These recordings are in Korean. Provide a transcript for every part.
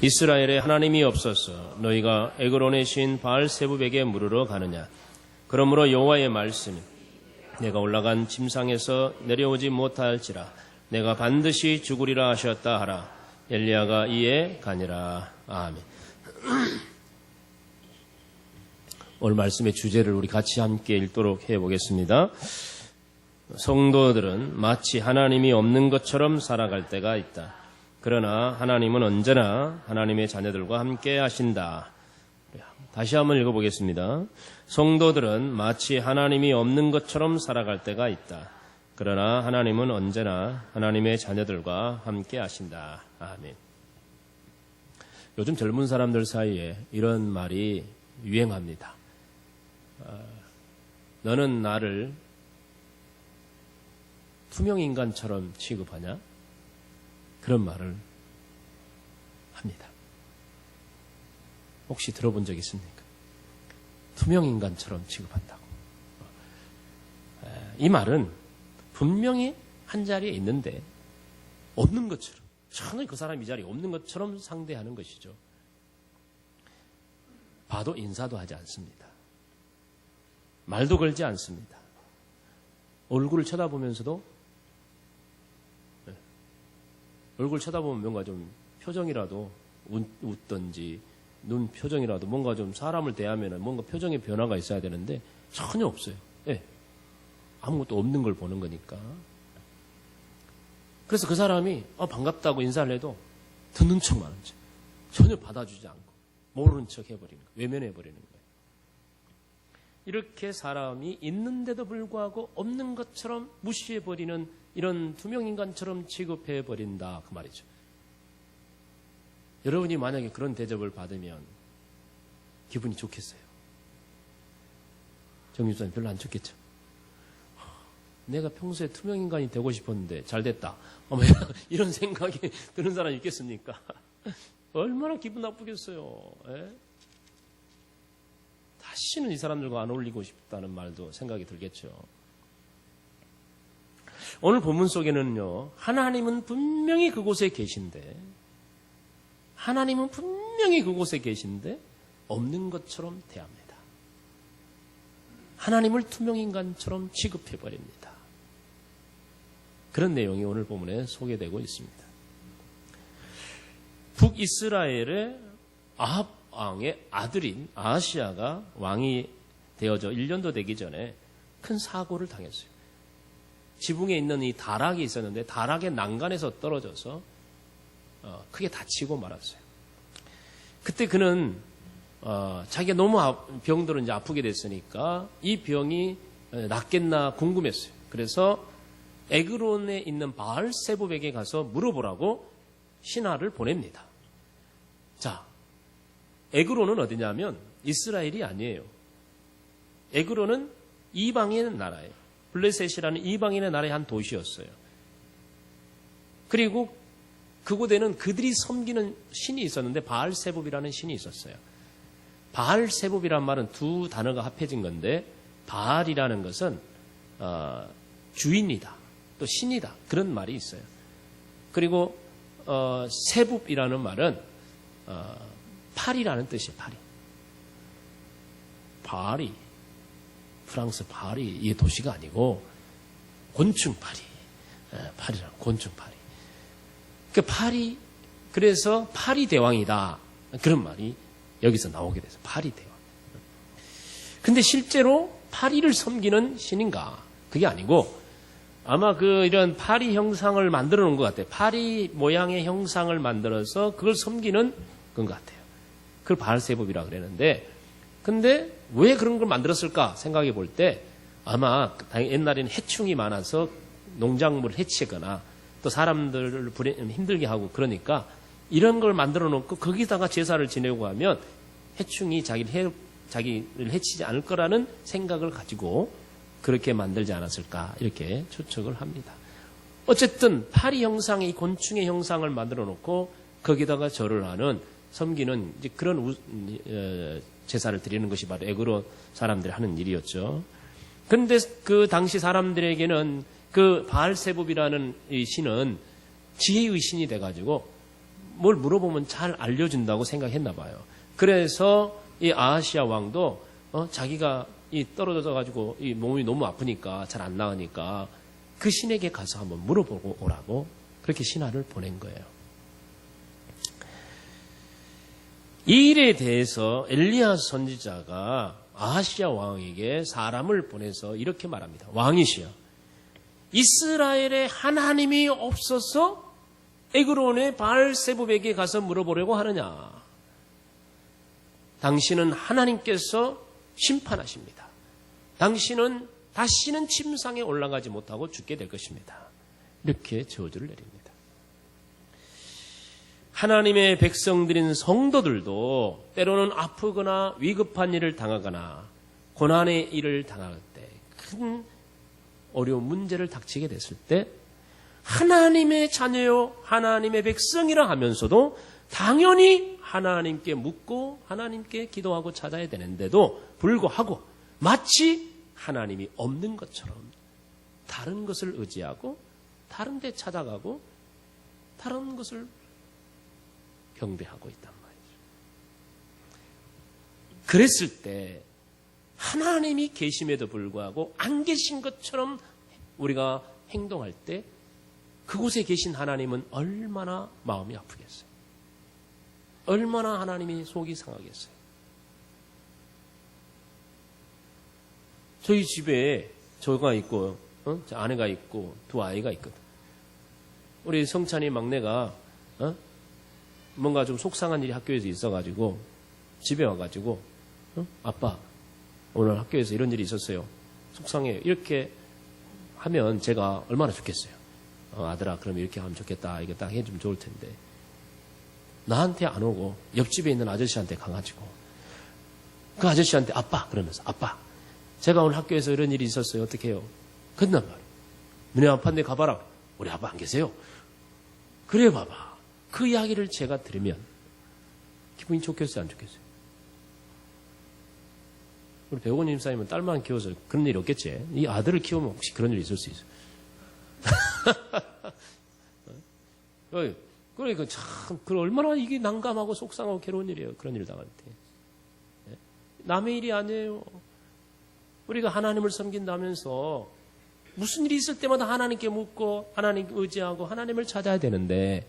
이스라엘에 하나님이 없어서 너희가 에그론의 신 바알세붑에게 물으러 가느냐. 그러므로 여호와의 말씀이 내가 올라간 침상에서 내려오지 못할지라 내가 반드시 죽으리라 하셨다 하라. 엘리야가 이에 가니라. 아멘. 오늘 말씀의 주제를 우리 같이 함께 읽도록 해보겠습니다. 성도들은 마치 하나님이 없는 것처럼 살아갈 때가 있다. 그러나 하나님은 언제나 하나님의 자녀들과 함께 하신다. 다시 한번 읽어보겠습니다. 성도들은 마치 하나님이 없는 것처럼 살아갈 때가 있다. 그러나 하나님은 언제나 하나님의 자녀들과 함께 하신다. 아멘. 요즘 젊은 사람들 사이에 이런 말이 유행합니다. 너는 나를 투명인간처럼 취급하냐? 그런 말을 합니다. 혹시 들어본 적 있습니까? 투명인간처럼 취급한다고. 이 말은 분명히 한 자리에 있는데 없는 것처럼, 전혀 그 사람 이 자리에 없는 것처럼 상대하는 것이죠. 봐도 인사도 하지 않습니다. 말도 걸지 않습니다. 얼굴을 쳐다보면서도 얼굴 쳐다보면 뭔가 좀 표정이라도 웃던지 눈 표정이라도 뭔가 좀 사람을 대하면 뭔가 표정의 변화가 있어야 되는데 전혀 없어요. 네. 아무것도 없는 걸 보는 거니까. 그래서 그 사람이 반갑다고 인사를 해도 듣는 척만 하는 척. 전혀 받아주지 않고 모르는 척 해버리는 거예요. 외면해버리는 거예요. 이렇게 사람이 있는데도 불구하고 없는 것처럼 무시해버리는 이런 투명인간처럼 취급해버린다 그 말이죠. 여러분이 만약에 그런 대접을 받으면 기분이 좋겠어요? 정유사님 별로 안 좋겠죠? 내가 평소에 투명인간이 되고 싶었는데 잘됐다. 이런 생각이 드는 사람이 있겠습니까? 얼마나 기분 나쁘겠어요. 에? 다시는 이 사람들과 안 어울리고 싶다는 말도 생각이 들겠죠. 오늘 본문 속에는요, 하나님은 분명히 그곳에 계신데 없는 것처럼 대합니다. 하나님을 투명인간처럼 취급해버립니다. 그런 내용이 오늘 본문에 소개되고 있습니다. 북이스라엘의 아합 왕의 아들인 아하시야가 왕이 되어져 1년도 되기 전에 큰 사고를 당했어요. 지붕에 있는 이 다락이 있었는데 다락의 난간에서 떨어져서 크게 다치고 말았어요. 그때 그는 자기가 너무 병들어 이제 아프게 됐으니까 이 병이 낫겠나 궁금했어요. 그래서 에그론에 있는 바알세붑에게 가서 물어보라고 신하를 보냅니다. 자, 에그론은 어디냐면 이스라엘이 아니에요. 에그론은 이방인의 나라예요. 블레셋이라는 이방인의 나라의 한 도시였어요. 그리고 그곳에는 그들이 섬기는 신이 있었는데 바알세붑이라는 신이 있었어요. 바알세붑이란 말은 두 단어가 합해진 건데 바알이라는 것은 주인이다, 또 신이다 그런 말이 있어요. 그리고 세붑이라는 말은 파리라는 뜻이에요. 파리. 프랑스 파리 이 도시가 아니고 곤충파리. 파리라는 곤충파리. 그 파리, 그래서 파리 대왕이다 그런 말이 여기서 나오게 돼서 파리 대왕. 근데 실제로 파리를 섬기는 신인가? 그게 아니고 아마 이런 파리 형상을 만들어 놓은 것 같아요. 파리 모양의 형상을 만들어서 그걸 섬기는 건 것 같아요. 그걸 바알세붑이라고 그랬는데, 근데 왜 그런 걸 만들었을까 생각해 볼 때 아마 옛날에는 해충이 많아서 농작물을 해치거나 또 사람들을 힘들게 하고 그러니까 이런 걸 만들어 놓고 거기다가 제사를 지내고 하면 해충이 자기를 해치지 않을 거라는 생각을 가지고 그렇게 만들지 않았을까 이렇게 추측을 합니다. 어쨌든 파리 형상의 이 곤충의 형상을 만들어 놓고 거기다가 절을 하는 섬기는 이제 그런 제사를 드리는 것이 바로 에그론 사람들이 하는 일이었죠. 그런데 그 당시 사람들에게는 그 바알세붑이라는 이 신은 지혜의 신이 돼가지고 뭘 물어보면 잘 알려준다고 생각했나 봐요. 그래서 이 아하시아 왕도 자기가 이 떨어져 가지고 이 몸이 너무 아프니까 잘 안 나으니까 그 신에게 가서 한번 물어보고 오라고 그렇게 신하를 보낸 거예요. 이 일에 대해서 엘리야 선지자가 아하시아 왕에게 사람을 보내서 이렇게 말합니다. 왕이시여, 이스라엘에 하나님이 없어서 에그론의 바알세붑에게 가서 물어보려고 하느냐? 당신은 하나님께서 심판하십니다. 당신은 다시는 침상에 올라가지 못하고 죽게 될 것입니다. 이렇게 저주를 내립니다. 하나님의 백성들인 성도들도 때로는 아프거나 위급한 일을 당하거나 고난의 일을 당할 때, 큰 어려운 문제를 닥치게 됐을 때 하나님의 자녀요, 하나님의 백성이라 하면서도 당연히 하나님께 묻고 하나님께 기도하고 찾아야 되는데도 불구하고 마치 하나님이 없는 것처럼 다른 것을 의지하고 다른 데 찾아가고 다른 것을 경배하고 있단 말이죠. 그랬을 때 하나님이 계심에도 불구하고 안 계신 것처럼 우리가 행동할 때 그곳에 계신 하나님은 얼마나 마음이 아프겠어요. 얼마나 하나님이 속이 상하겠어요. 저희 집에 저가 있고 저 아내가 있고 두 아이가 있거든. 우리 성찬이 막내가 뭔가 좀 속상한 일이 학교에서 있어가지고 집에 와가지고 아빠 오늘 학교에서 이런 일이 있었어요. 속상해요. 이렇게 하면 제가 얼마나 좋겠어요. 아들아 그럼 이렇게 하면 좋겠다. 이거 딱 해주면 좋을 텐데 나한테 안 오고 옆집에 있는 아저씨한테 가가지고 그 아저씨한테 아빠 그러면서 아빠 제가 오늘 학교에서 이런 일이 있었어요. 어떻게 해요? 그런단 말이에요. 너네 아빠한테 가봐라. 우리 아빠 안 계세요. 그래 봐봐. 그 이야기를 제가 들으면 기분이 좋겠어요? 안 좋겠어요? 우리 배우님 사님은 딸만 키워서 그런 일이 없겠지. 이 아들을 키우면 혹시 그런 일이 있을 수 있어요. 그러니까 참 얼마나 이게 난감하고 속상하고 괴로운 일이에요. 그런 일을 당할 때. 남의 일이 아니에요. 우리가 하나님을 섬긴다면서 무슨 일이 있을 때마다 하나님께 묻고 하나님 의지하고 하나님을 찾아야 되는데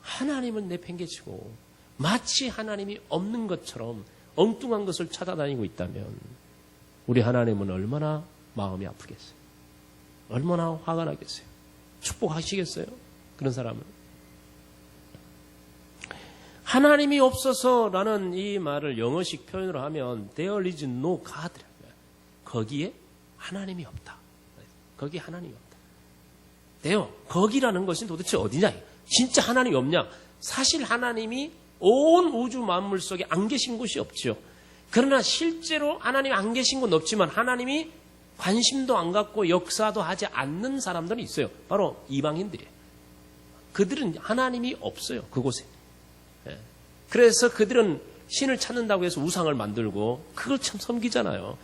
하나님은 내팽개치고 마치 하나님이 없는 것처럼 엉뚱한 것을 찾아다니고 있다면 우리 하나님은 얼마나 마음이 아프겠어요. 얼마나 화가 나겠어요. 축복하시겠어요? 그런 사람은. 하나님이 없어서라는 이 말을 영어식 표현으로 하면 There is no God. 거기에 하나님이 없다. 거기에 하나님이 없다. There, 거기라는 것이 도대체 어디냐? 진짜 하나님이 없냐? 사실 하나님이 온 우주 만물 속에 안 계신 곳이 없죠. 그러나 실제로 하나님이 안 계신 곳은 없지만 하나님이 관심도 안 갖고 역사도 하지 않는 사람들은 있어요. 바로 이방인들이에요. 그들은 하나님이 없어요. 그곳에. 그래서 그들은 신을 찾는다고 해서 우상을 만들고 그걸 참 섬기잖아요.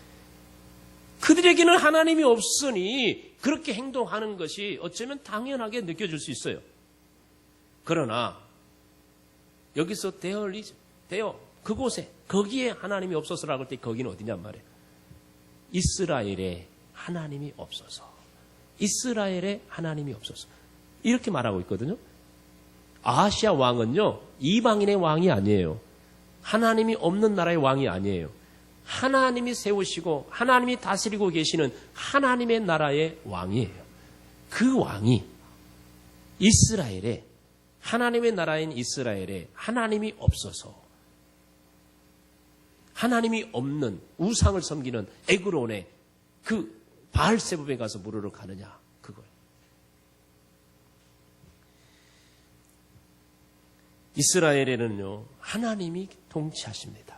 그들에게는 하나님이 없으니 그렇게 행동하는 것이 어쩌면 당연하게 느껴질 수 있어요. 그러나 여기서 그곳에 거기에 하나님이 없어서라고 할 때 거기는 어디냔 말이에요. 이스라엘에 하나님이 없어서. 이스라엘에 하나님이 없어서. 이렇게 말하고 있거든요. 아하시아 왕은요, 이방인의 왕이 아니에요. 하나님이 없는 나라의 왕이 아니에요. 하나님이 세우시고 하나님이 다스리고 계시는 하나님의 나라의 왕이에요. 그 왕이 이스라엘에, 하나님의 나라인 이스라엘에 하나님이 없어서 하나님이 없는 우상을 섬기는 에그론의 그 바알세붑에 가서 물으러 가느냐, 그거예요. 이스라엘에는요, 하나님이 통치하십니다.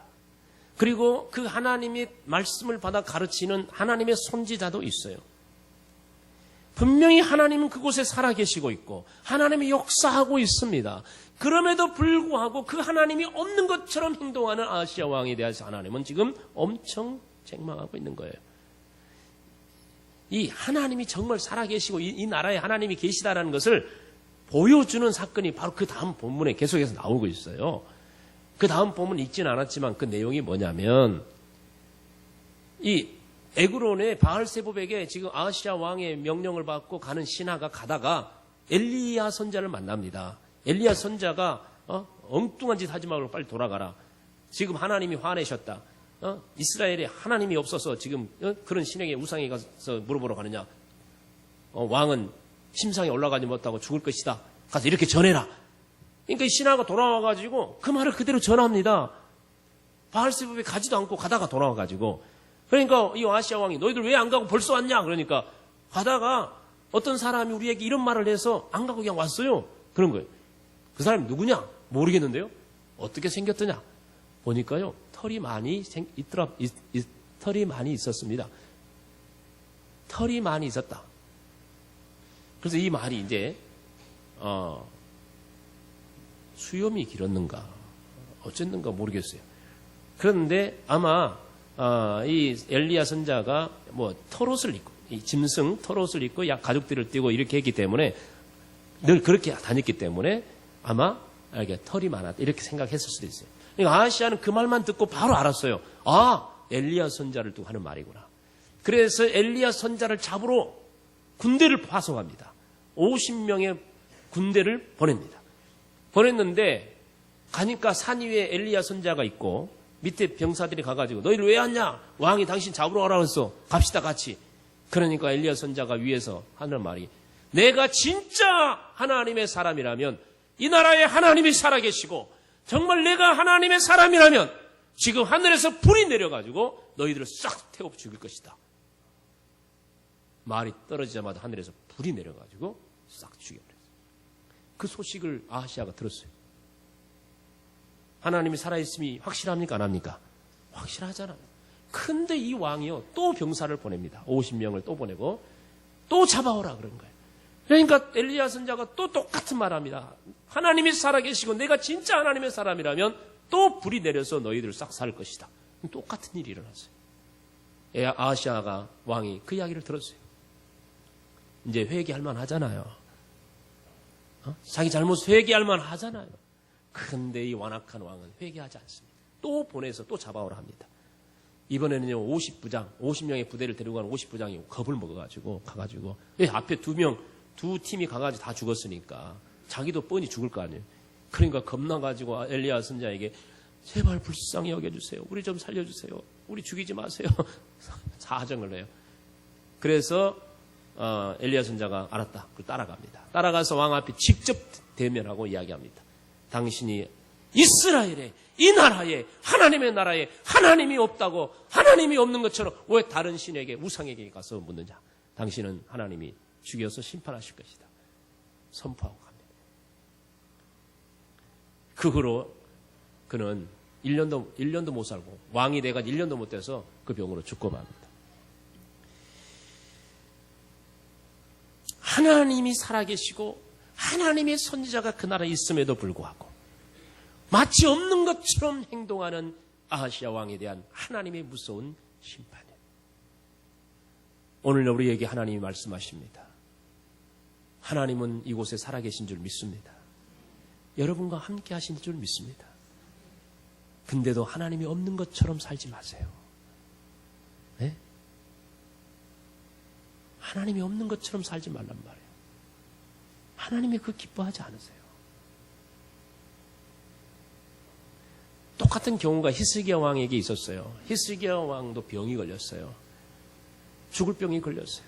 그리고 그 하나님의 말씀을 받아 가르치는 하나님의 선지자도 있어요. 분명히 하나님은 그곳에 살아계시고 있고 하나님이 역사하고 있습니다. 그럼에도 불구하고 그 하나님이 없는 것처럼 행동하는 아하시아 왕에 대해서 하나님은 지금 엄청 책망하고 있는 거예요. 이 하나님이 정말 살아계시고 이 나라에 하나님이 계시다라는 것을 보여주는 사건이 바로 그 다음 본문에 계속해서 나오고 있어요. 그 다음 본문 읽지는 않았지만 그 내용이 뭐냐면 이 에그론의 바알세봅에게 지금 아하시아 왕의 명령을 받고 가는 신하가 가다가 엘리야 선자를 만납니다. 엘리야 선자가 엉뚱한 짓 하지 말고 빨리 돌아가라. 지금 하나님이 화내셨다. 이스라엘에 하나님이 없어서 지금 그런 신에게 우상에 가서 물어보러 가느냐. 왕은 심상에 올라가지 못하고 죽을 것이다. 가서 이렇게 전해라. 그러니까 이 신하가 돌아와가지고 그 말을 그대로 전합니다. 바알세봅에 가지도 않고 가다가 돌아와가지고. 그러니까 이 아하시아 왕이 너희들 왜 안 가고 벌써 왔냐? 그러니까 가다가 어떤 사람이 우리에게 이런 말을 해서 안 가고 그냥 왔어요. 그런 거예요. 그 사람이 누구냐? 모르겠는데요. 어떻게 생겼더냐? 보니까요. 털이 많이 있었습니다. 털이 많이 있었다. 그래서 이 말이 이제 수염이 길었는가 어쨌는가 모르겠어요. 그런데 아마 이 엘리야 선자가 뭐 털옷을 입고 이 짐승 털옷을 입고 가죽들을 띠고 이렇게 했기 때문에 늘 그렇게 다녔기 때문에 아마 이렇게 털이 많았다 이렇게 생각했을 수도 있어요. 그러니까 아하시아는 그 말만 듣고 바로 알았어요. 아, 엘리야 선자를 두고 하는 말이구나. 그래서 엘리야 선자를 잡으러 군대를 파송합니다. 50명의 군대를 보냅니다. 보냈는데 가니까 산 위에 엘리야 선자가 있고 밑에 병사들이 가가지고 너희들 왜 왔냐? 왕이 당신 잡으러 가라고 했어. 갑시다 같이. 그러니까 엘리야 선자가 위에서 하는 말이 내가 진짜 하나님의 사람이라면 이 나라에 하나님이 살아계시고 정말 내가 하나님의 사람이라면 지금 하늘에서 불이 내려가지고 너희들을 싹 태워 죽일 것이다. 말이 떨어지자마자 하늘에서 불이 내려가지고 싹 죽여버렸어요. 그 소식을 아하시아가 들었어요. 하나님이 살아있음이 확실합니까? 안 합니까? 확실하잖아요. 근데 이 왕이요 또 병사를 보냅니다. 50명을 또 보내고 또 잡아오라 그런 거예요. 그러니까 엘리야 선자가 또 똑같은 말합니다. 하나님이 살아계시고 내가 진짜 하나님의 사람이라면 또 불이 내려서 너희들을 싹 살 것이다. 똑같은 일이 일어났어요. 아하시아가 왕이 그 이야기를 들었어요. 이제 회개할 만 하잖아요. 자기 잘못 회개할 만 하잖아요. 그런데 이 완악한 왕은 회개하지 않습니다. 또 보내서 또 잡아오라 합니다. 이번에는요 50명의 부대를 데리고 가는 50부장이 겁을 먹어가지고 가가지고 앞에 두 팀이 가가지고 다 죽었으니까 자기도 뻔히 죽을 거 아니에요. 그러니까 겁나가지고 엘리야 선자에게 제발 불쌍히 여겨주세요. 우리 좀 살려주세요. 우리 죽이지 마세요. 사정을 해요. 그래서 엘리야 선자가 알았다. 그걸 따라갑니다. 따라가서 왕 앞에 직접 대면하고 이야기합니다. 당신이 이스라엘에 이 나라에 하나님의 나라에 하나님이 없다고 하나님이 없는 것처럼 왜 다른 신에게 우상에게 가서 묻느냐. 당신은 하나님이 죽여서 심판하실 것이다. 선포하고 갑니다. 그 후로 그는 1년도 못 살고 왕이 돼가지고 1년도 못 돼서 그 병으로 죽고 맙니다. 하나님이 살아계시고 하나님의 선지자가 그 나라에 있음에도 불구하고 마치 없는 것처럼 행동하는 아하시아 왕에 대한 하나님의 무서운 심판이에요. 오늘 우리에게 하나님이 말씀하십니다. 하나님은 이곳에 살아계신 줄 믿습니다. 여러분과 함께 하신 줄 믿습니다. 근데도 하나님이 없는 것처럼 살지 마세요. 네? 하나님이 없는 것처럼 살지 말란 말이에요. 하나님이 그거 기뻐하지 않으세요. 똑같은 경우가 히스기야 왕에게 있었어요. 히스기야 왕도 병이 걸렸어요. 죽을 병이 걸렸어요.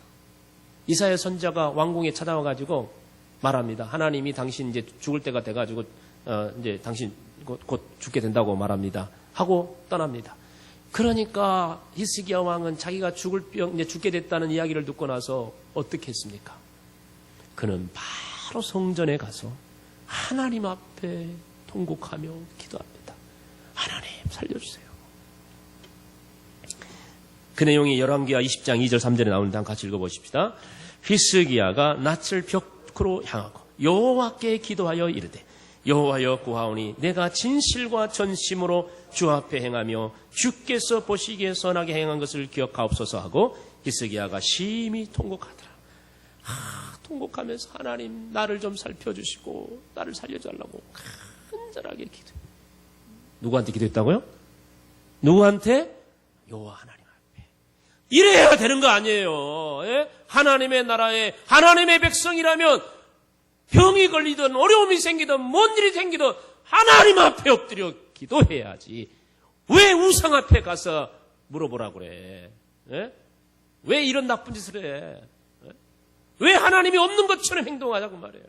이사야 선지자가 왕궁에 찾아와가지고 말합니다. 하나님이 당신 이제 죽을 때가 돼가지고 이제 당신 곧 죽게 된다고 말합니다. 하고 떠납니다. 그러니까 히스기야 왕은 자기가 이제 죽게 됐다는 이야기를 듣고 나서 어떻게 했습니까? 그는 바로 성전에 가서 하나님 앞에 통곡하며 기도합니다. 하나님 살려주세요. 그 내용이 열왕기하 20장 2절 3절에 나오는데 한번 같이 읽어보십시다. 히스기야가 낯을 벽으로 향하고 여호와께 기도하여 이르되 여호와여 구하오니 내가 진실과 전심으로 주 앞에 행하며 주께서 보시기에 선하게 행한 것을 기억하옵소서 하고 히스기야가 심히 통곡하더라. 통곡하면서 하나님 나를 좀 살펴주시고 나를 살려달라고 간절하게 기도해요. 누구한테 기도했다고요? 누구한테? 여호와 하나님 앞에. 이래야 되는 거 아니에요. 예? 하나님의 나라에 하나님의 백성이라면 병이 걸리든 어려움이 생기든 뭔 일이 생기든 하나님 앞에 엎드려 기도해야지. 왜 우상 앞에 가서 물어보라고 그래? 예? 왜 이런 나쁜 짓을 해? 예? 왜 하나님이 없는 것처럼 행동하자고 말해요?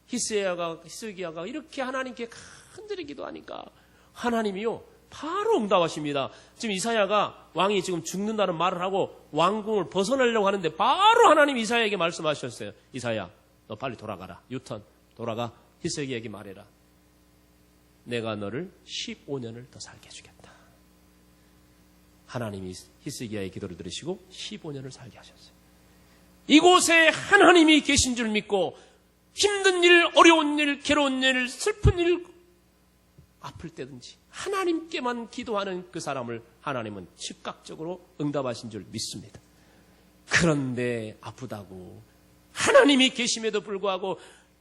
히스기야가 이렇게 하나님께 간절히 기도하니까 하나님이요 바로 응답하십니다. 지금 이사야가 왕이 지금 죽는다는 말을 하고 왕궁을 벗어나려고 하는데 바로 하나님 이사야에게 말씀하셨어요. 이사야, 너 빨리 돌아가라. 유턴 돌아가 히스기야에게 말해라. 내가 너를 15년을 더 살게 해주겠다. 하나님이 히스기야의 기도를 들으시고 15년을 살게 하셨어요. 이곳에 하나님이 계신 줄 믿고 힘든 일, 어려운 일, 괴로운 일, 슬픈 일, 아플 때든지 하나님께만 기도하는 그 사람을 하나님은 즉각적으로 응답하신 줄 믿습니다. 그런데 아프다고 하나님이 계심에도 불구하고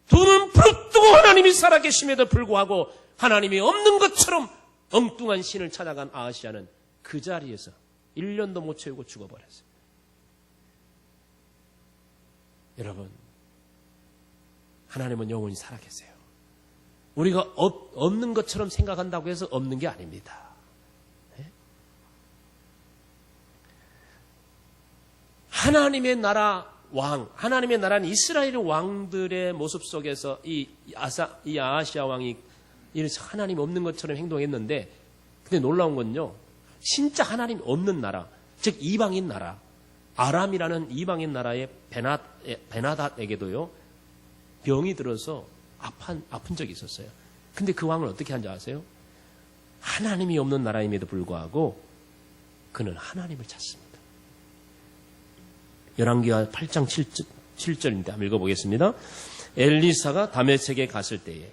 두 눈 부릅뜨고 하나님이 살아계심에도 불구하고 하나님이 없는 것처럼 엉뚱한 신을 찾아간 아하시야는 그 자리에서 1년도 못 채우고 죽어버렸어요. 여러분, 하나님은 영원히 살아계세요. 우리가 없는 것처럼 생각한다고 해서 없는 게 아닙니다. 네? 하나님의 나라 왕, 하나님의 나라는 이스라엘 왕들의 모습 속에서 이 아하시야 왕이 하나님 없는 것처럼 행동했는데, 근데 놀라운 건요, 진짜 하나님 없는 나라, 즉 이방인 나라, 아람이라는 이방인 나라의 베나닷에게도요 병이 들어서 아픈 적이 있었어요. 근데 그 왕은 어떻게 한지 아세요? 하나님이 없는 나라임에도 불구하고 그는 하나님을 찾습니다. 열왕기하 8장 7절입니다. 한번 읽어보겠습니다. 엘리사가 다메섹에 갔을 때에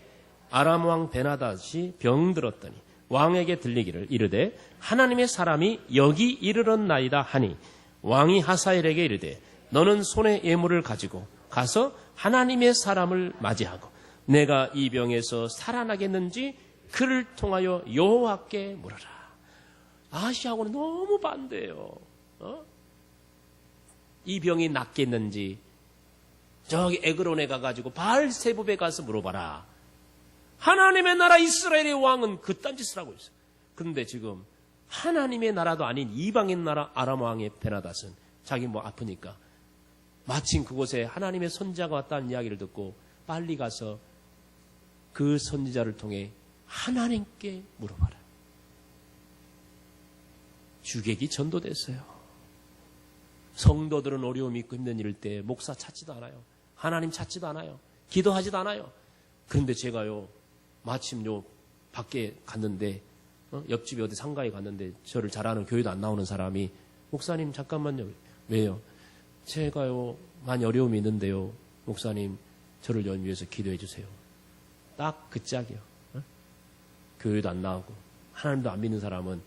아람 왕 베나닷이 병들었더니 왕에게 들리기를 이르되 하나님의 사람이 여기 이르렀나이다 하니 왕이 하사엘에게 이르되 너는 손에 예물을 가지고 가서 하나님의 사람을 맞이하고 내가 이 병에서 살아나겠는지 그를 통하여 여호와께 물어라. 아하시야하고는 너무 반대예요. 이 병이 낫겠는지 저기 에그론에 가가지고 바알세붑에 가서 물어봐라. 하나님의 나라 이스라엘의 왕은 그딴 짓을 하고 있어요. 그런데 지금 하나님의 나라도 아닌 이방인 나라 아람 왕의 베나닷은 자기 아프니까 마침 그곳에 하나님의 선지자가 왔다는 이야기를 듣고 빨리 가서 그 선지자를 통해 하나님께 물어봐라. 주객이 전도됐어요. 성도들은 어려움이 있고 힘든 일일 때 목사 찾지도 않아요. 하나님 찾지도 않아요. 기도하지도 않아요. 그런데 제가요 마침 밖에 갔는데 옆집에 어디 상가에 갔는데 저를 잘 아는 교회도 안 나오는 사람이 목사님 잠깐만요. 왜요? 제가요 많이 어려움이 있는데요. 목사님 저를 위해서 기도해 주세요. 딱 그 짝이요. 교회도 안 나오고 하나님도 안 믿는 사람은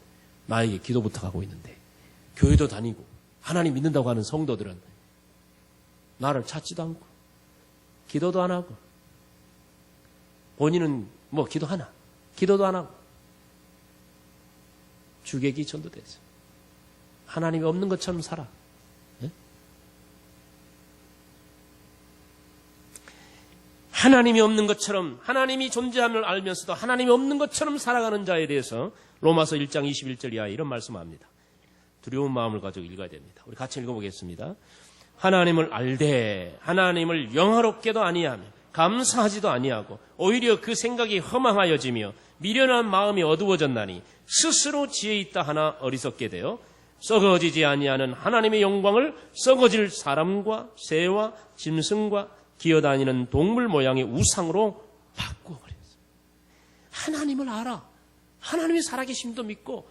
나에게 기도 부탁하고 있는데 교회도 다니고 하나님 믿는다고 하는 성도들은 나를 찾지도 않고 기도도 안 하고 본인은 기도하나 기도도 안 하고 주객이 전도됐어요. 하나님이 없는 것처럼 살아. 네? 하나님이 없는 것처럼 하나님이 존재함을 알면서도 하나님이 없는 것처럼 살아가는 자에 대해서 로마서 1장 21절 이하에 이런 말씀합니다. 두려운 마음을 가지고 읽어야 됩니다. 우리 같이 읽어보겠습니다. 하나님을 알되 하나님을 영화롭게도 아니하며 감사하지도 아니하고 오히려 그 생각이 허망하여지며 미련한 마음이 어두워졌나니 스스로 지혜 있다 하나 어리석게 되어 썩어지지 아니하는 하나님의 영광을 썩어질 사람과 새와 짐승과 기어다니는 동물 모양의 우상으로 바꾸어버렸어요. 하나님을 알아. 하나님의 살아계심도 믿고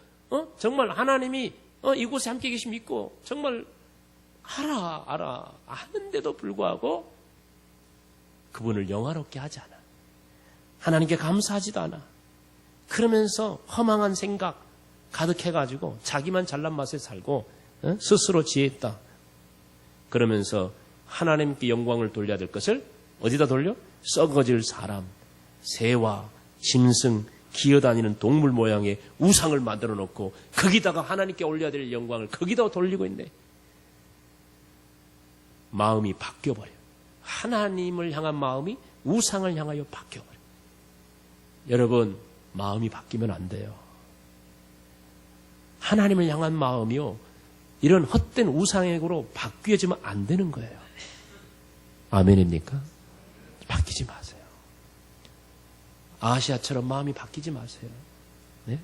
정말 하나님이 이곳에 함께 계심 믿고 정말 알아. 아는데도 불구하고 그분을 영화롭게 하지 않아. 하나님께 감사하지도 않아. 그러면서 허망한 생각 가득해가지고 자기만 잘난 맛에 살고 스스로 지혜있다. 그러면서 하나님께 영광을 돌려야 될 것을 어디다 돌려? 썩어질 사람, 새와 짐승, 기어다니는 동물 모양의 우상을 만들어 놓고 거기다가 하나님께 올려야 될 영광을 거기다가 돌리고 있네. 마음이 바뀌어버려. 하나님을 향한 마음이 우상을 향하여 바뀌어버려. 여러분, 마음이 바뀌면 안 돼요. 하나님을 향한 마음이요, 이런 헛된 우상으로 바뀌어지면 안 되는 거예요. 아멘입니까? 바뀌지 마세요. 아시아처럼 마음이 바뀌지 마세요. 네?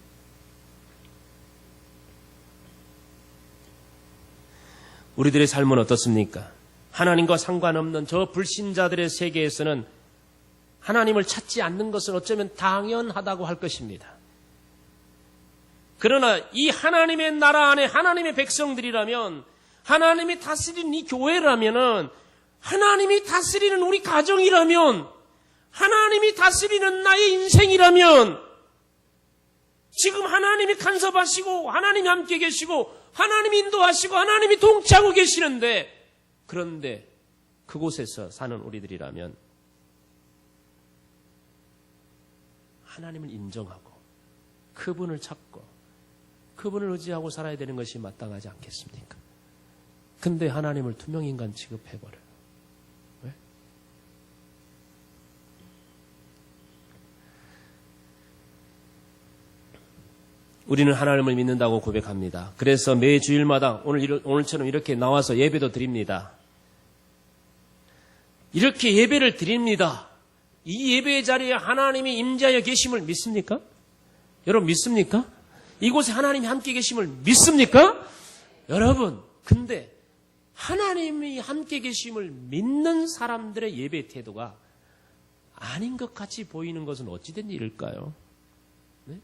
우리들의 삶은 어떻습니까? 하나님과 상관없는 저 불신자들의 세계에서는 하나님을 찾지 않는 것은 어쩌면 당연하다고 할 것입니다. 그러나 이 하나님의 나라 안에 하나님의 백성들이라면, 하나님이 다스리는 이 교회라면은, 하나님이 다스리는 우리 가정이라면, 하나님이 다스리는 나의 인생이라면, 지금 하나님이 간섭하시고 하나님이 함께 계시고 하나님이 인도하시고 하나님이 동치하고 계시는데, 그런데 그곳에서 사는 우리들이라면 하나님을 인정하고 그분을 찾고 그분을 의지하고 살아야 되는 것이 마땅하지 않겠습니까? 근데 하나님을 투명인간 취급해버려요. 왜? 우리는 하나님을 믿는다고 고백합니다. 그래서 매 주일마다 오늘처럼 이렇게 나와서 예배도 드립니다. 이렇게 예배를 드립니다. 이 예배의 자리에 하나님이 임재하여 계심을 믿습니까? 여러분 믿습니까? 이곳에 하나님이 함께 계심을 믿습니까? 여러분, 근데 하나님이 함께 계심을 믿는 사람들의 예배 태도가 아닌 것 같이 보이는 것은 어찌된 일일까요? 네?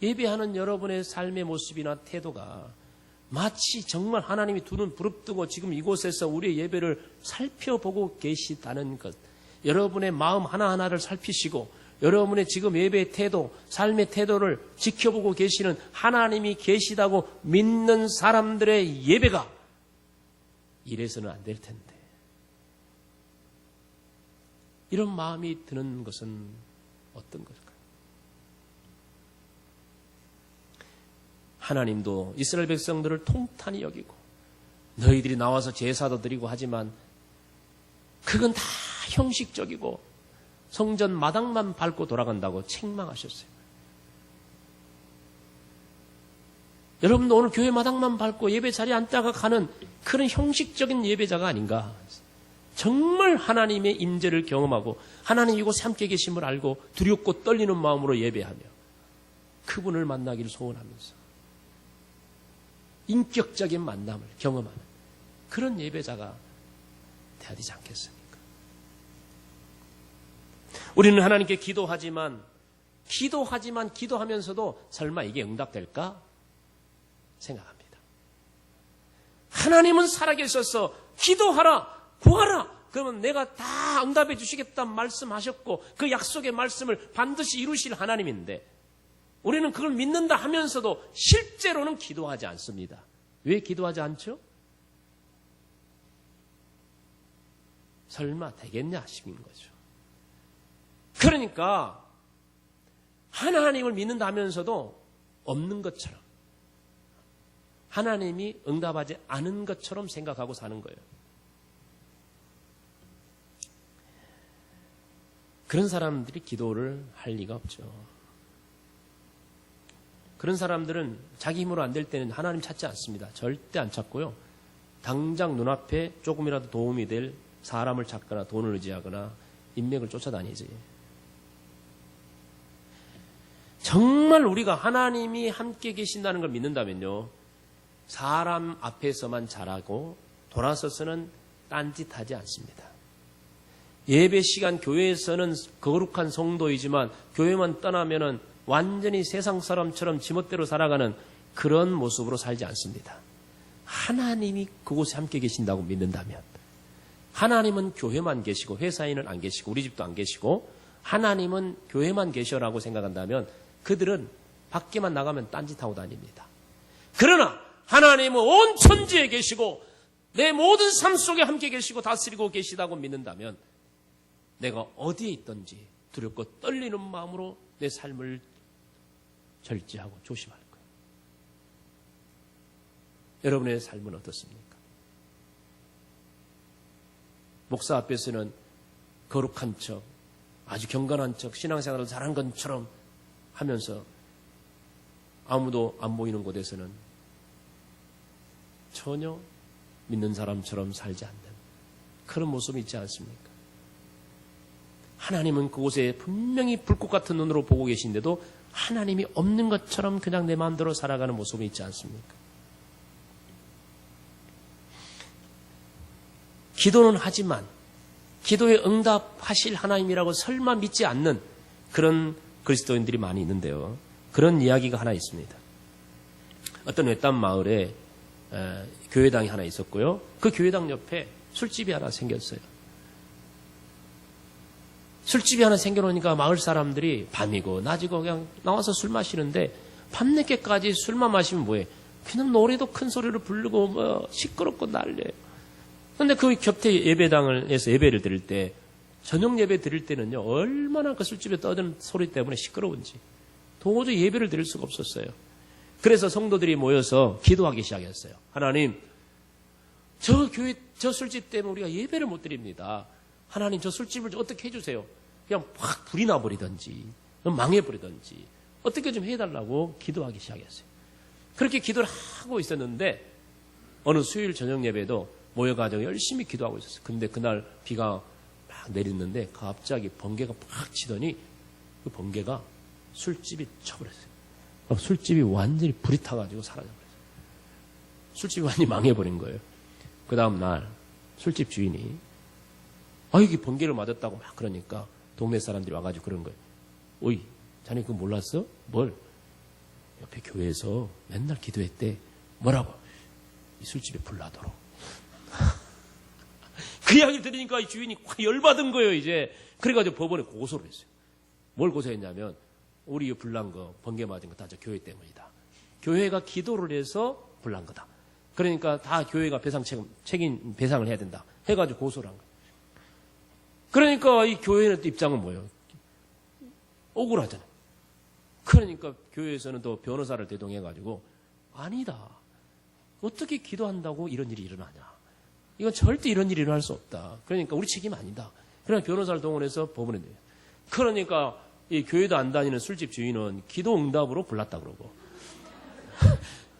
예배하는 여러분의 삶의 모습이나 태도가 마치 정말 하나님이 두 눈 부릅뜨고 지금 이곳에서 우리의 예배를 살펴보고 계시다는 것, 여러분의 마음 하나하나를 살피시고 여러분의 지금 예배의 태도, 삶의 태도를 지켜보고 계시는 하나님이 계시다고 믿는 사람들의 예배가 이래서는 안 될 텐데, 이런 마음이 드는 것은 어떤 것일까요? 하나님도 이스라엘 백성들을 통탄히 여기고 너희들이 나와서 제사도 드리고 하지만 그건 다 형식적이고 성전 마당만 밟고 돌아간다고 책망하셨어요. 여러분도 오늘 교회 마당만 밟고 예배 자리에 앉다가 가는 그런 형식적인 예배자가 아닌가. 정말 하나님의 임재를 경험하고 하나님 이곳에 함께 계심을 알고 두렵고 떨리는 마음으로 예배하며 그분을 만나기를 소원하면서 인격적인 만남을 경험하는 그런 예배자가 되어야 되지 않겠습니까? 우리는 하나님께 기도하지만 기도하면서도 설마 이게 응답될까? 생각합니다. 하나님은 살아계셔서 기도하라, 구하라, 그러면 내가 다 응답해 주시겠다는 말씀하셨고 그 약속의 말씀을 반드시 이루실 하나님인데 우리는 그걸 믿는다 하면서도 실제로는 기도하지 않습니다. 왜 기도하지 않죠? 설마 되겠냐 싶은 거죠. 그러니까 하나님을 믿는다 하면서도 없는 것처럼, 하나님이 응답하지 않은 것처럼 생각하고 사는 거예요. 그런 사람들이 기도를 할 리가 없죠. 그런 사람들은 자기 힘으로 안 될 때는 하나님 찾지 않습니다. 절대 안 찾고요. 당장 눈앞에 조금이라도 도움이 될 사람을 찾거나 돈을 의지하거나 인맥을 쫓아다니지. 정말 우리가 하나님이 함께 계신다는 걸 믿는다면요, 사람 앞에서만 잘하고 돌아서서는 딴짓하지 않습니다. 예배 시간 교회에서는 거룩한 성도이지만 교회만 떠나면은 완전히 세상 사람처럼 지멋대로 살아가는 그런 모습으로 살지 않습니다. 하나님이 그곳에 함께 계신다고 믿는다면, 하나님은 교회만 계시고 회사에는 안 계시고 우리 집도 안 계시고 하나님은 교회만 계셔라고 생각한다면 그들은 밖에만 나가면 딴짓하고 다닙니다. 그러나 하나님은 온 천지에 계시고 내 모든 삶 속에 함께 계시고 다스리고 계시다고 믿는다면 내가 어디에 있든지 두렵고 떨리는 마음으로 내 삶을 절제하고 조심할 거예요. 여러분의 삶은 어떻습니까? 목사 앞에서는 거룩한 척, 아주 경건한 척, 신앙생활을 잘한 것처럼 하면서 아무도 안 보이는 곳에서는 전혀 믿는 사람처럼 살지 않는 그런 모습이 있지 않습니까? 하나님은 그곳에 분명히 불꽃 같은 눈으로 보고 계신데도 하나님이 없는 것처럼 그냥 내 마음대로 살아가는 모습이 있지 않습니까? 기도는 하지만 기도에 응답하실 하나님이라고 설마 믿지 않는 그런 그리스도인들이 많이 있는데요. 그런 이야기가 하나 있습니다. 어떤 외딴 마을에 교회당이 하나 있었고요. 그 교회당 옆에 술집이 하나 생겼어요. 술집이 하나 생겨놓으니까 마을 사람들이 밤이고 낮이고 그냥 나와서 술 마시는데 밤늦게까지 술만 마시면 뭐해? 그냥 노래도 큰 소리로 부르고 뭐 시끄럽고 난리예요. 그런데 그 곁에 예배당을 해서 예배를 드릴 때 저녁 예배 드릴 때는요 얼마나 그 술집에 떠드는 소리 때문에 시끄러운지 도저히 예배를 드릴 수가 없었어요. 그래서 성도들이 모여서 기도하기 시작했어요. 하나님, 저 교회 저 술집 때문에 우리가 예배를 못 드립니다. 하나님, 저 술집을 어떻게 해주세요. 그냥 확 불이 나버리든지 망해버리든지 어떻게 좀 해달라고 기도하기 시작했어요. 그렇게 기도를 하고 있었는데 어느 수요일 저녁 예배도 모여가지고 열심히 기도하고 있었어요. 근데 그날 비가 막 내리는데 갑자기 번개가 팍 치더니 그 번개가 술집이 쳐버렸어요. 술집이 완전히 불이 타가지고 사라져버렸어요. 술집이 완전히 망해버린 거예요. 그 다음 날 술집 주인이 여기 번개를 맞았다고 막 그러니까 동네 사람들이 와가지고 그런 거예요. 오이, 자네 그거 몰랐어? 뭘? 옆에 교회에서 맨날 기도했대. 뭐라고? 이 술집에 불 나도록. 그 이야기를 들으니까 이 주인이 확 열받은 거예요, 이제. 그래가지고 법원에 고소를 했어요. 뭘 고소했냐면, 우리 불난 거, 번개 맞은 거 다 저 교회 때문이다. 교회가 기도를 해서 불난 거다. 그러니까 다 교회가 책임 배상을 해야 된다. 해가지고 고소를 한 거예요. 그러니까 이 교회의 입장은 뭐예요? 억울하잖아요. 그러니까 교회에서는 또 변호사를 대동해가지고 아니다. 어떻게 기도한다고 이런 일이 일어나냐. 이건 절대 이런 일이 일어날 수 없다. 그러니까 우리 책임 아니다. 그러니까 변호사를 동원해서 법원에 내요. 그러니까 이 교회도 안 다니는 술집 주인은 기도 응답으로 불났다 그러고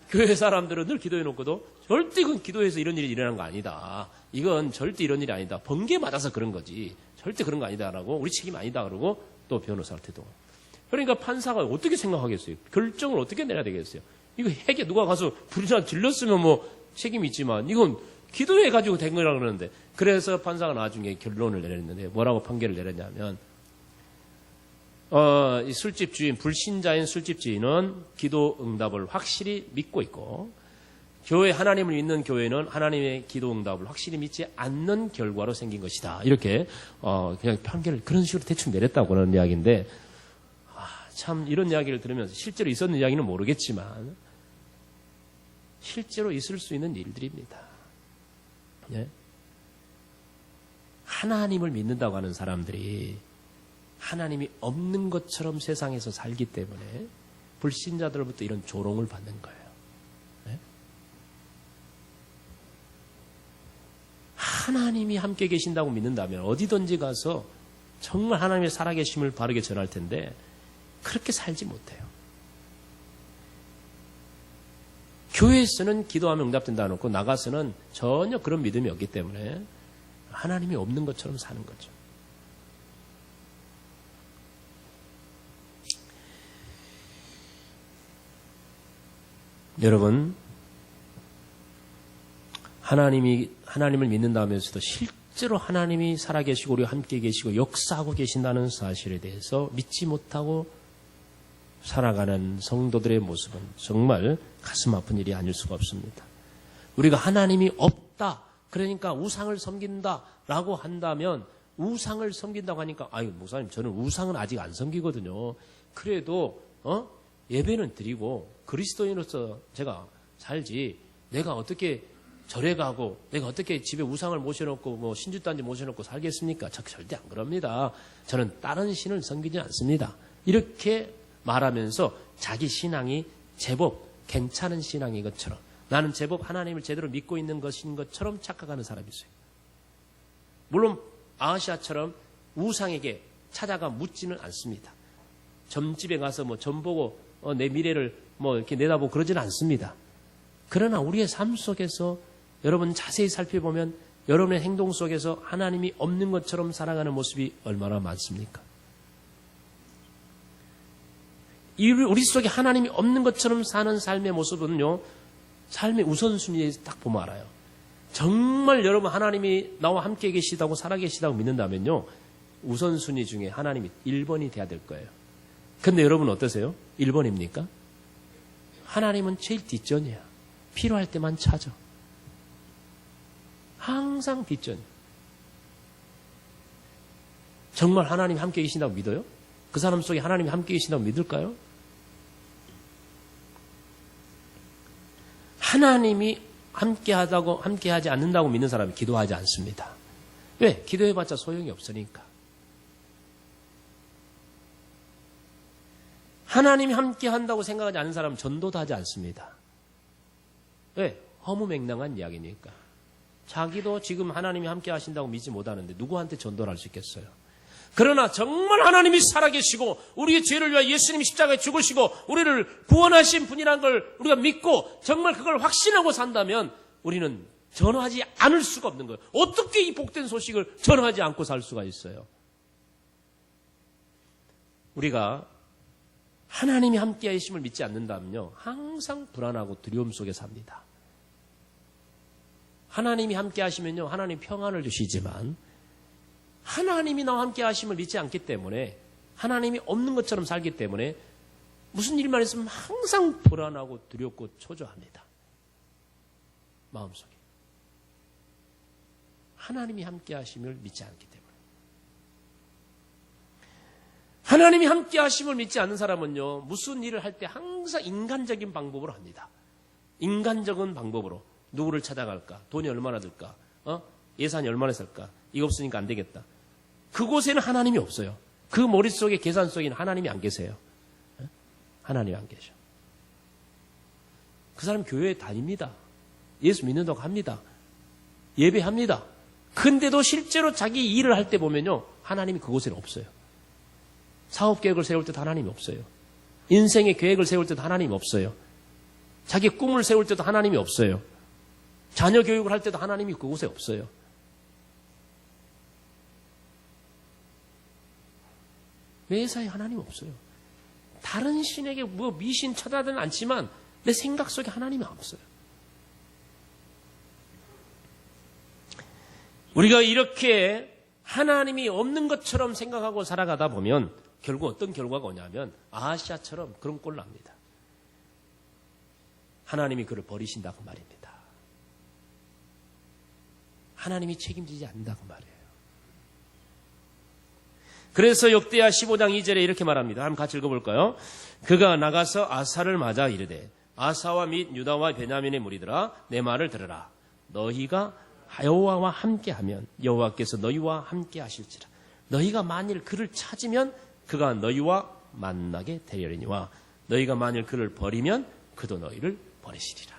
교회 사람들은 늘 기도해놓고도 절대 이건 기도해서 이런 일이 일어난 거 아니다. 이건 절대 이런 일이 아니다. 번개 맞아서 그런 거지. 절대 그런 거 아니다라고 우리 책임 아니다 그러고 또 변호사를 대동하고. 그러니까 판사가 어떻게 생각하겠어요? 결정을 어떻게 내려야 되겠어요? 이거 핵에 누가 가서 불이나 질렀으면 뭐 책임이 있지만 이건 기도해가지고 된 거라고 그러는데 그래서 판사가 나중에 결론을 내렸는데 뭐라고 판결을 내렸냐면 이 술집 주인, 불신자인 술집 주인은 기도 응답을 확실히 믿고 있고 교회 하나님을 믿는 교회는 하나님의 기도 응답을 확실히 믿지 않는 결과로 생긴 것이다. 이렇게 그냥 판결을 그런 식으로 대충 내렸다고 그러는 이야기인데 참 이런 이야기를 들으면서 실제로 있었는 이야기는 모르겠지만 실제로 있을 수 있는 일들입니다. 예? 하나님을 믿는다고 하는 사람들이 하나님이 없는 것처럼 세상에서 살기 때문에 불신자들로부터 이런 조롱을 받는 거예요. 네? 하나님이 함께 계신다고 믿는다면 어디든지 가서 정말 하나님의 살아계심을 바르게 전할 텐데 그렇게 살지 못해요. 교회에서는 기도하면 응답된다 놓고 나가서는 전혀 그런 믿음이 없기 때문에 하나님이 없는 것처럼 사는 거죠. 여러분, 하나님을 믿는다면서도 실제로 하나님이 살아계시고 우리와 함께 계시고 역사하고 계신다는 사실에 대해서 믿지 못하고 살아가는 성도들의 모습은 정말 가슴 아픈 일이 아닐 수가 없습니다. 우리가 하나님이 없다, 그러니까 우상을 섬긴다라고 한다면 우상을 섬긴다고 하니까 아유 목사님 저는 우상은 아직 안 섬기거든요. 그래도 예배는 드리고 그리스도인으로서 제가 살지 내가 어떻게 절에 가고 내가 어떻게 집에 우상을 모셔놓고 뭐 신주단지 모셔놓고 살겠습니까? 절대 안 그럽니다. 저는 다른 신을 섬기지 않습니다. 이렇게 말하면서 자기 신앙이 제법 괜찮은 신앙인 것처럼, 나는 제법 하나님을 제대로 믿고 있는 것인 것처럼 착각하는 사람이 있어요. 물론 아하시아처럼 우상에게 찾아가 묻지는 않습니다. 점집에 가서 뭐 점 보고 내 미래를 뭐 이렇게 내다보고 그러지는 않습니다. 그러나 우리의 삶 속에서 여러분 자세히 살펴보면 여러분의 행동 속에서 하나님이 없는 것처럼 살아가는 모습이 얼마나 많습니까? 우리 속에 하나님이 없는 것처럼 사는 삶의 모습은요, 삶의 우선순위에 딱 보면 알아요. 정말 여러분 하나님이 나와 함께 계시다고 살아계시다고 믿는다면요, 우선순위 중에 하나님이 1번이 돼야 될 거예요. 근데 여러분 어떠세요? 1번입니까? 하나님은 제일 뒷전이야. 필요할 때만 찾아. 항상 뒷전. 정말 하나님 함께 계신다고 믿어요? 그 사람 속에 하나님이 함께 계신다고 믿을까요? 하나님이 함께하지 않는다고 믿는 사람이 기도하지 않습니다. 왜? 기도해봤자 소용이 없으니까. 하나님이 함께한다고 생각하지 않는 사람은 전도도 하지 않습니다. 왜? 허무맹랑한 이야기니까. 자기도 지금 하나님이 함께 하신다고 믿지 못하는데 누구한테 전도를 할 수 있겠어요? 그러나 정말 하나님이 살아계시고 우리의 죄를 위하여 예수님이 십자가에 죽으시고 우리를 구원하신 분이라는 걸 우리가 믿고 정말 그걸 확신하고 산다면 우리는 전하지 않을 수가 없는 거예요. 어떻게 이 복된 소식을 전하지 않고 살 수가 있어요? 우리가 하나님이 함께 하심을 믿지 않는다면요, 항상 불안하고 두려움 속에 삽니다. 하나님이 함께 하시면요, 하나님 평안을 주시지만 하나님이 나와 함께 하심을 믿지 않기 때문에, 하나님이 없는 것처럼 살기 때문에 무슨 일만 있으면 항상 불안하고 두렵고 초조합니다. 마음속에. 하나님이 함께 하심을 믿지 않기 때문에. 하나님이 함께 하심을 믿지 않는 사람은요, 무슨 일을 할 때 항상 인간적인 방법으로 합니다. 인간적인 방법으로. 누구를 찾아갈까? 돈이 얼마나 들까? 예산이 얼마나 쓸까? 이거 없으니까 안 되겠다. 그곳에는 하나님이 없어요. 그 머릿속에 계산 속에는 하나님이 안 계세요. 하나님이 안 계셔. 그 사람 교회에 다닙니다. 예수 믿는다고 합니다. 예배합니다. 근데도 실제로 자기 일을 할 때 보면요, 하나님이 그곳에는 없어요. 사업 계획을 세울 때도 하나님이 없어요. 인생의 계획을 세울 때도 하나님이 없어요. 자기 꿈을 세울 때도 하나님이 없어요. 자녀 교육을 할 때도 하나님이 그곳에 없어요. 매사에 하나님 없어요. 다른 신에게 뭐 미신 쳐다든 않지만 내 생각 속에 하나님이 없어요. 우리가 이렇게 하나님이 없는 것처럼 생각하고 살아가다 보면 결국 어떤 결과가 오냐면 아하시아처럼 그런 꼴을 납니다. 하나님이 그를 버리신다고 말입니다. 하나님이 책임지지 않는다고 말이에요. 그래서 역대하 15장 2절에 이렇게 말합니다. 한번 같이 읽어볼까요? 그가 나가서 아사를 맞아 이르되 아사와 및 유다와 베냐민의 무리들아 내 말을 들으라. 너희가 여호와와 함께하면 여호와께서 너희와 함께 하실지라. 너희가 만일 그를 찾으면 그가 너희와 만나게 되려니와 너희가 만일 그를 버리면 그도 너희를 버리시리라.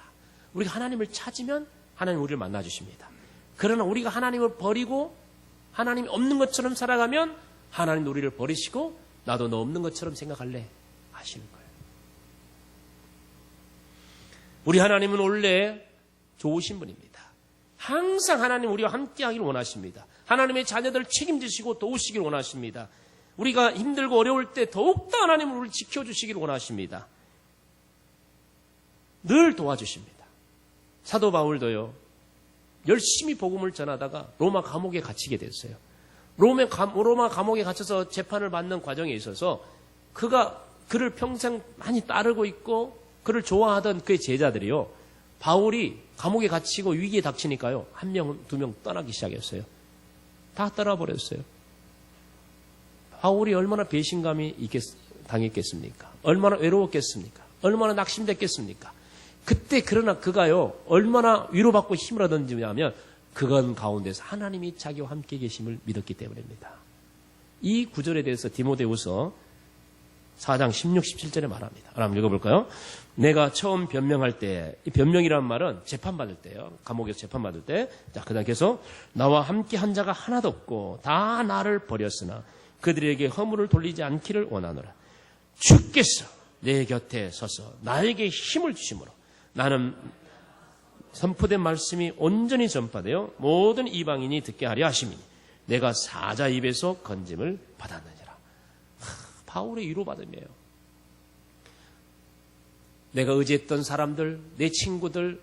우리가 하나님을 찾으면 하나님 우리를 만나주십니다. 그러나 우리가 하나님을 버리고 하나님이 없는 것처럼 살아가면 하나님 우리를 버리시고 나도 너 없는 것처럼 생각할래 하시는 거예요. 우리 하나님은 원래 좋으신 분입니다. 항상 하나님 우리와 함께하기를 원하십니다. 하나님의 자녀들을 책임지시고 도우시기를 원하십니다. 우리가 힘들고 어려울 때 더욱더 하나님은 우리를 지켜주시기를 원하십니다. 늘 도와주십니다. 사도 바울도요, 열심히 복음을 전하다가 로마 감옥에 갇히게 됐어요. 로마 감옥에 갇혀서 재판을 받는 과정에 있어서 그를 평생 많이 따르고 있고 그를 좋아하던 그의 제자들이요, 바울이 감옥에 갇히고 위기에 닥치니까요, 한 명, 두 명 떠나기 시작했어요. 다 떠나버렸어요. 바울이 얼마나 배신감이 당했겠습니까? 얼마나 외로웠겠습니까? 얼마나 낙심됐겠습니까? 그때 그러나 그가요 얼마나 위로받고 힘을 얻었냐면 그건 가운데서 하나님이 자기와 함께 계심을 믿었기 때문입니다. 이 구절에 대해서 디모데후서 4장 16, 17절에 말합니다. 한번 읽어볼까요? 내가 처음 변명할 때, 이 변명이라는 말은 재판받을 때요. 감옥에서 재판받을 때. 자, 그 다음 계속 나와 함께 한 자가 하나도 없고 다 나를 버렸으나 그들에게 허물을 돌리지 않기를 원하노라. 주께서 내 곁에 서서 나에게 힘을 주심으로 나는 선포된 말씀이 온전히 전파되어 모든 이방인이 듣게 하려 하심이니 내가 사자 입에서 건짐을 받았느니라. 바울의 위로받음이에요. 내가 의지했던 사람들, 내 친구들,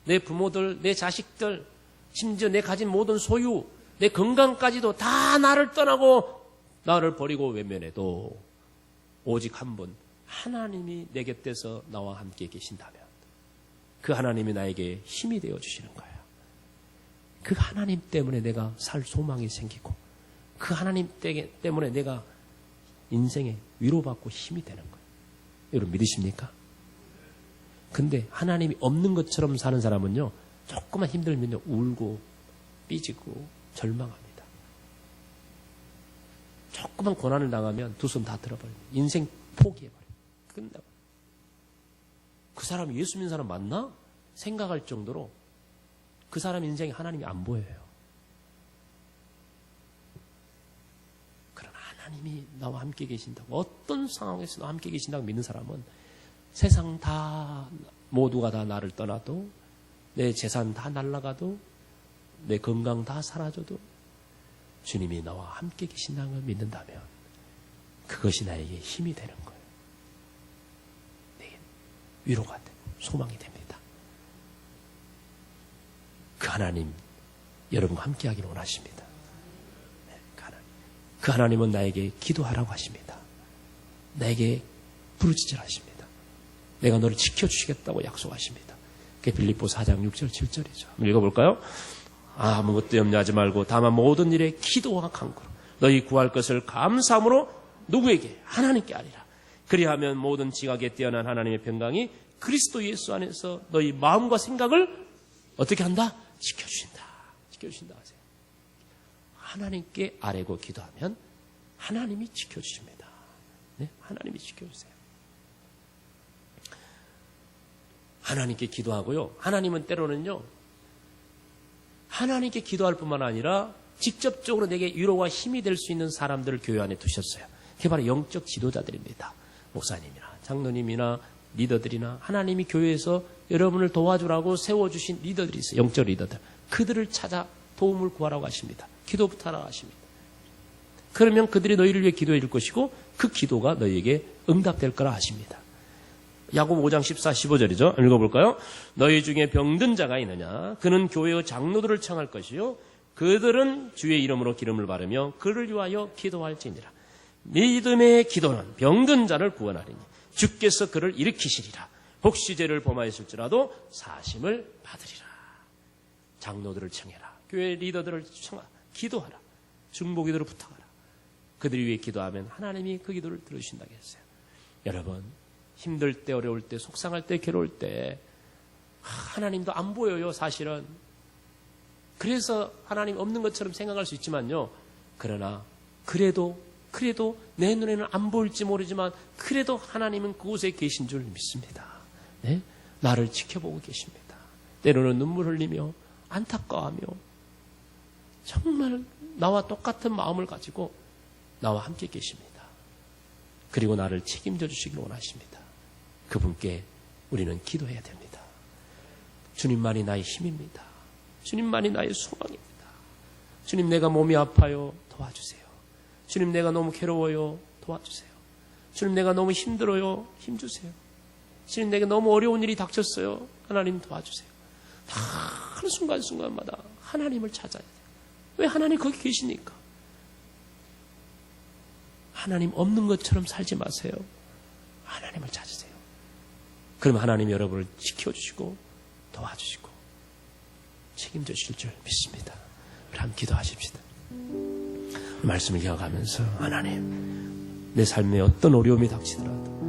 내 부모들, 내 자식들, 심지어 내 가진 모든 소유, 내 건강까지도 다 나를 떠나고 나를 버리고 외면해도 오직 한 분, 하나님이 내 곁에서 나와 함께 계신다면 그 하나님이 나에게 힘이 되어 주시는 거예요. 그 하나님 때문에 내가 살 소망이 생기고 그 하나님 때문에 내가 인생에 위로받고 힘이 되는 거예요. 여러분 믿으십니까? 근데 하나님이 없는 것처럼 사는 사람은요, 조금만 힘들면요, 울고 삐지고 절망합니다. 조금만 고난을 당하면 두 손 다 들어버려요. 인생 포기해버려요. 끝나고. 그 사람이 예수 믿는 사람 맞나? 생각할 정도로 그 사람 인생에 하나님이 안 보여요. 하나님이 나와 함께 계신다고, 어떤 상황에서 나와 함께 계신다고 믿는 사람은 세상 다 모두가 다 나를 떠나도 내 재산 다 날아가도 내 건강 다 사라져도 주님이 나와 함께 계신다는 걸 믿는다면 그것이 나에게 힘이 되는 거예요. 내게 위로가 되고 소망이 됩니다. 그 하나님 여러분과 함께 하기를 원하십니다. 그 하나님은 나에게 기도하라고 하십니다. 나에게 부르짖으라십니다. 내가 너를 지켜주시겠다고 약속하십니다. 그게 빌립보 4장 6절 7절이죠. 한번 읽어볼까요? 아무것도 염려하지 말고 다만 모든 일에 기도와 간구로 너희 구할 것을 감사함으로 누구에게? 하나님께 하리라. 그리하면 모든 지각에 뛰어난 하나님의 평강이 그리스도 예수 안에서 너희 마음과 생각을 어떻게 한다? 지켜주신다. 지켜주신다 하세요. 하나님께 아뢰고 기도하면 하나님이 지켜주십니다. 네? 하나님이 지켜주세요. 하나님께 기도하고요. 하나님은 때로는요, 하나님께 기도할 뿐만 아니라 직접적으로 내게 위로와 힘이 될 수 있는 사람들을 교회 안에 두셨어요. 그게 바로 영적 지도자들입니다. 목사님이나 장로님이나 리더들이나 하나님이 교회에서 여러분을 도와주라고 세워주신 리더들이 있어요. 영적 리더들. 그들을 찾아 도움을 구하라고 하십니다. 기도부터 하라고 하십니다. 그러면 그들이 너희를 위해 기도해 줄 것이고 그 기도가 너희에게 응답될 거라 하십니다. 야고보 5장 14, 15절이죠. 읽어볼까요? 너희 중에 병든 자가 있느냐? 그는 교회의 장로들을 청할 것이요. 그들은 주의 이름으로 기름을 바르며 그를 위하여 기도할지니라. 믿음의 기도는 병든 자를 구원하리니 주께서 그를 일으키시리라. 혹시 죄를 범하였을지라도 사심을 받으리라. 장로들을 청해라. 교회 리더들을 청하라. 기도하라. 중보기도를 부탁하라. 그들을 위해 기도하면 하나님이 그 기도를 들으신다고 했어요. 여러분, 힘들 때, 어려울 때, 속상할 때, 괴로울 때 하나님도 안 보여요, 사실은. 그래서 하나님 없는 것처럼 생각할 수 있지만요. 그러나 그래도 내 눈에는 안 보일지 모르지만 그래도 하나님은 그곳에 계신 줄 믿습니다. 네? 나를 지켜보고 계십니다. 때로는 눈물 흘리며 안타까워하며 정말 나와 똑같은 마음을 가지고 나와 함께 계십니다. 그리고 나를 책임져 주시길 원하십니다. 그분께 우리는 기도해야 됩니다. 주님만이 나의 힘입니다. 주님만이 나의 소망입니다. 주님, 내가 몸이 아파요. 도와주세요. 주님, 내가 너무 괴로워요. 도와주세요. 주님, 내가 너무 힘들어요. 힘주세요. 주님, 내가 너무 어려운 일이 닥쳤어요. 하나님 도와주세요. 다 순간순간마다 하나님을 찾아야 돼요. 왜 하나님 거기 계시니까? 하나님 없는 것처럼 살지 마세요. 하나님을 찾으세요. 그럼 하나님 여러분을 지켜주시고 도와주시고 책임져 주실 줄 믿습니다. 우리 함께 기도하십시다. 말씀을 기억하면서 하나님, 내 삶에 어떤 어려움이 닥치더라도